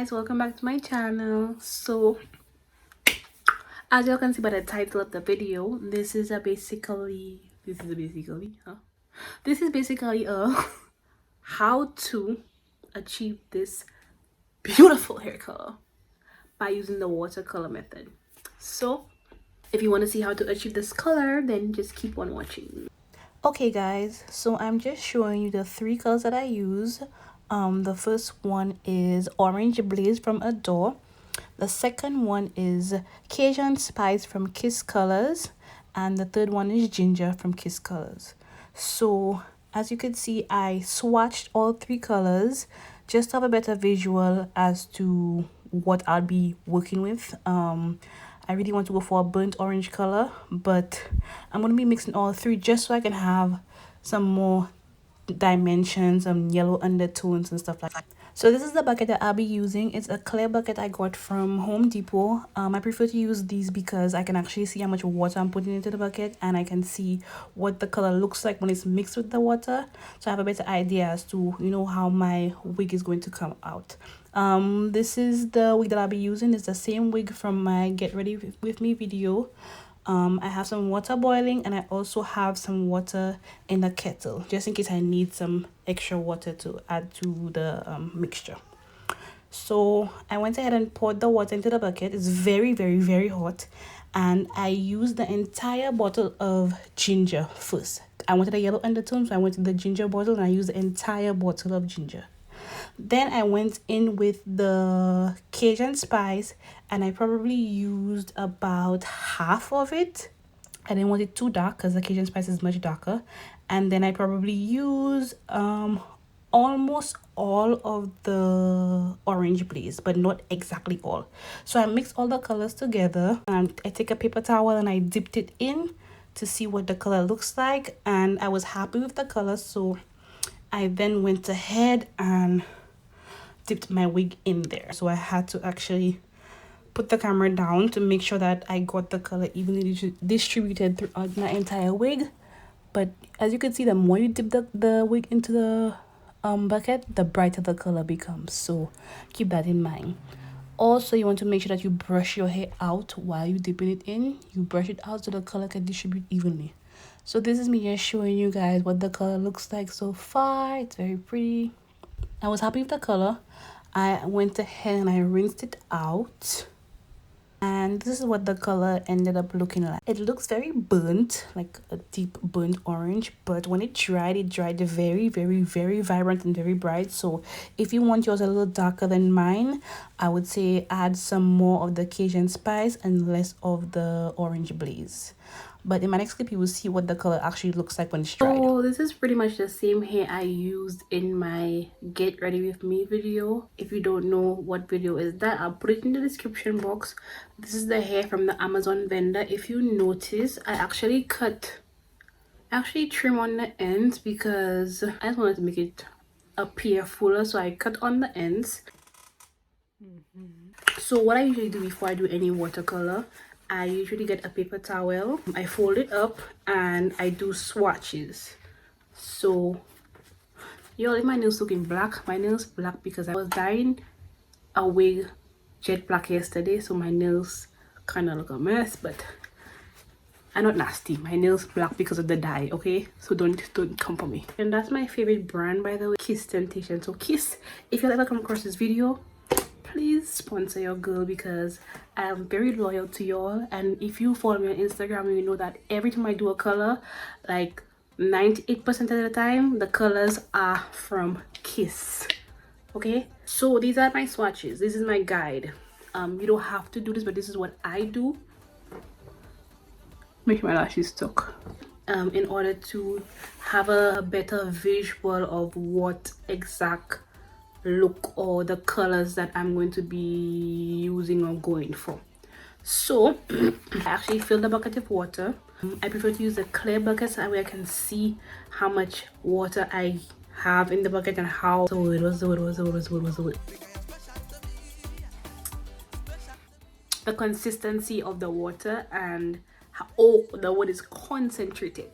guys, welcome back to my channel. So as you can see by the title of the video, this is basically a how to achieve this beautiful hair color by using the watercolor method. So if you want to see how to achieve this color, then just keep on watching. Okay guys, so I'm just showing you the three colors that I use. The first one is Orange Blaze from Adore. The second one is Cajun Spice from Kiss Colors, and the third one is Ginger from Kiss Colors. So as you can see, I swatched all three colors just to have a better visual as to what I'll be working with. I really want to go for a burnt orange color, but I'm going to be mixing all three just so I can have some more dimensions and yellow undertones and stuff like that. So this is the bucket that I'll be using. It's a clear bucket I got from Home Depot. I prefer to use these because I can actually see how much water I'm putting into the bucket, and I can see what the color looks like when it's mixed with the water, so I have a better idea as to how my wig is going to come out. This is the wig that I'll be using. It's the same wig from my Get Ready With Me video. I have some water boiling, and I also have some water in the kettle just in case I need some extra water to add to the mixture. So I went ahead and poured the water into the bucket. It's very, very, very hot, and I used the entire bottle of ginger first. I wanted a yellow undertone, so I went to the ginger bottle and I used the entire bottle of ginger. Then I went in with the Cajun Spice, and I probably used about half of it. I didn't want it too dark because the Cajun Spice is much darker. And then I probably used almost all of the Orange Blaze, but not exactly all. So I mixed all the colors together, and I take a paper towel and I dipped it in to see what the color looks like, and I was happy with the color, so I then went ahead and dipped my wig in there. So I had to actually put the camera down to make sure that I got the color evenly distributed throughout my entire wig. But as you can see, the more you dip the wig into the bucket, the brighter the color becomes, so keep that in mind. Also, you want to make sure that you brush your hair out while you're dipping it in. You brush it out so the color can distribute evenly. So this is me just showing you guys what the color looks like so far. It's very pretty. I was happy with the color. I went ahead and I rinsed it out, and this is what the color ended up looking like. It looks very burnt, like a deep burnt orange, but when it dried very, very, very vibrant and very bright. So if you want yours a little darker than mine, I would say add some more of the Cajun Spice and less of the Orange Blaze. But in my next clip, you will see what the color actually looks like when it's dried. So this is pretty much the same hair I used in my Get Ready With Me video. If you don't know what video is that, I'll put it in the description box. This is the hair from the Amazon vendor. If you notice, I actually trim on the ends because I just wanted to make it appear fuller, so I cut on the ends. So what I usually do before I do any watercolor, I usually get a paper towel, I fold it up, and I do swatches. So y'all, if my nails looking black, my nails black because I was dyeing a wig jet black yesterday, so my nails kind of look a mess, but I'm not nasty. My nails black because of the dye, okay? So don't come for me. And that's my favorite brand, by the way, Kiss Tintation. So Kiss, if you'll ever come across this video, please sponsor your girl because I am very loyal to y'all. And if you follow me on Instagram, you know that every time I do a color, like 98% of the time, the colors are from Kiss. Okay, so these are my swatches. This is my guide. You don't have to do this, but this is what I do. Make sure my lashes stuck. In order to have a better visual of what exact look or the colors that I'm going to be using or going for. So I actually filled the bucket with water. I prefer to use a clear bucket so that way I can see how much water I have in the bucket and how the consistency of the water and how the wood is concentrated.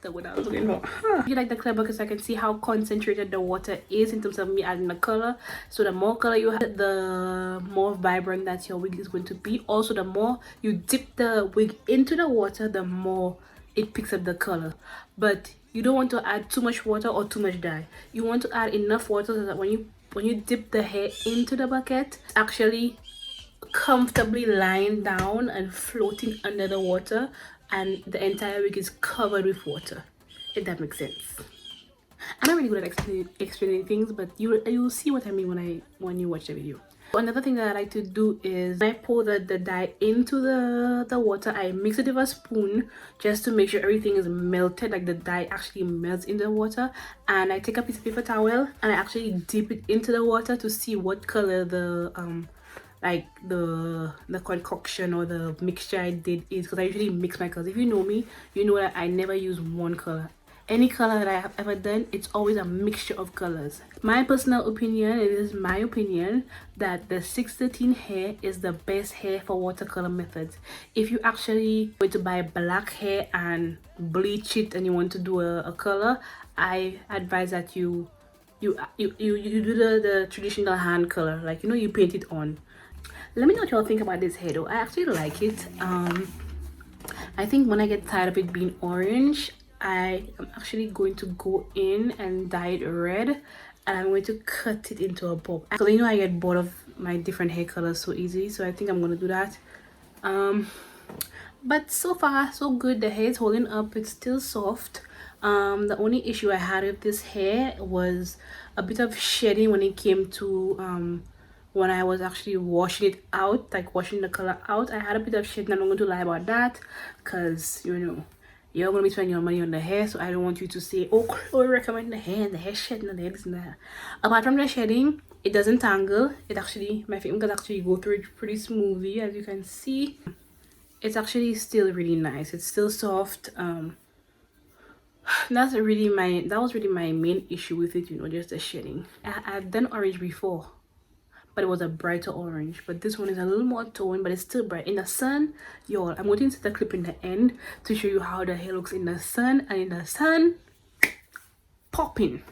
That's what I was looking for. You like the color because I can see how concentrated the water is in terms of me adding the color. So the more color you have, the more vibrant that your wig is going to be. Also, the more you dip the wig into the water, the more it picks up the color. But you don't want to add too much water or too much dye. You want to add enough water so that when you dip the hair into the bucket, it's actually comfortably lying down and floating under the water, and the entire wig is covered with water, if that makes sense. I'm not really good at explaining things, but you'll see what I mean when you watch the video. Another thing that I like to do is when I pour the dye into the water, I mix it with a spoon just to make sure everything is melted, like the dye actually melts in the water. And I take a piece of paper towel and I actually dip it into the water to see what color the like the concoction or the mixture I did is, because I usually mix my colors. If you know me, you know that I never use one color. Any color that I have ever done, it's always a mixture of colors. My personal opinion, it is my opinion, that the 613 hair is the best hair for watercolor methods. If you actually were to buy black hair and bleach it and you want to do a color, I advise that you do the traditional hand color, like, you know, you paint it on. Let me know what y'all think about this hair though. I actually like it. I think when I get tired of it being orange, I am actually going to go in and dye it red, and I'm going to cut it into a bob, because you know I get bored of my different hair colors so easily. So I think I'm going to do that. But so far so good. The hair is holding up. It's still soft. The only issue I had with this hair was a bit of shedding when it came to when I was actually washing it out, like washing the color out. I had a bit of shedding. I'm not going to lie about that, because you know you're going to be spending your money on the hair, so I don't want you to say, oh, Chloe recommend the hair and the hair shedding and the hair this and that. Apart from the shedding, it doesn't tangle. It actually, my fingers actually go through it pretty smoothly, as you can see. It's actually still really nice. It's still soft. That was really my main issue with it, you know, just the shedding. I've done orange before, but it was a brighter orange. But this one is a little more toned, but it's still bright. In the sun, y'all, I'm going to insert the clip in the end to show you how the hair looks in the sun. And in the sun, popping.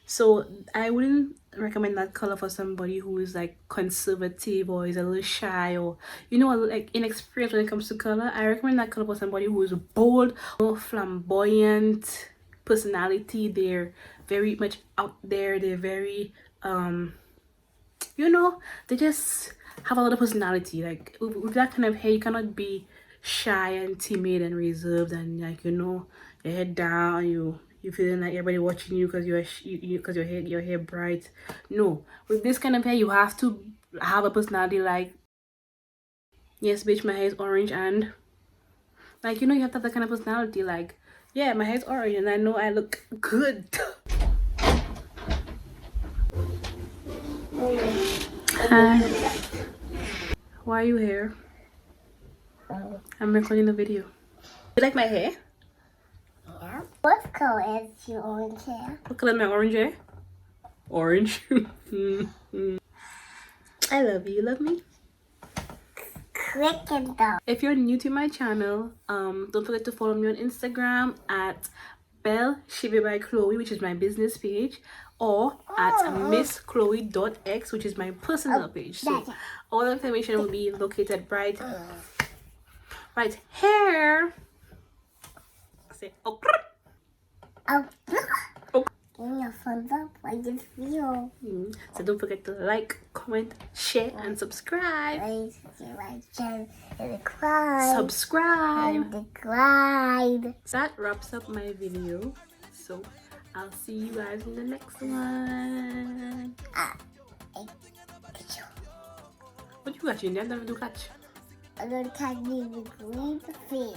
So I wouldn't recommend that color for somebody who is like conservative or is a little shy, or you know, like inexperienced when it comes to color. I recommend that color for somebody who is bold, flamboyant personality. They're very much out there. They're very you know, they just have a lot of personality. Like with that kind of hair, you cannot be shy and timid and reserved and, like, you know, your head down, you feeling like everybody watching you because your hair bright. No, with this kind of hair, you have to have a personality. Like, yes bitch, my hair is orange, and like, you know, you have to have that kind of personality. Like, yeah, my hair is orange and I know I look good. Hi. Why are you here? I'm recording the video. You like my hair? Yeah. What color is your orange hair? What color is my orange hair? Orange. I love you. You love me? Click it though. If you're new to my channel, don't forget to follow me on Instagram at Belle Shiver by Chloe, which is my business page, or at misschloe.x, which is my personal page. So all the information will be located right here. Say oh. Oh. Oh. Give me a thumbs up like this video. So don't forget to like, comment, share, and subscribe. Subscribe. So that wraps up my video. So I'll see you guys in the next one. What you catching? I never do catch. I'm gonna catch me with green fish.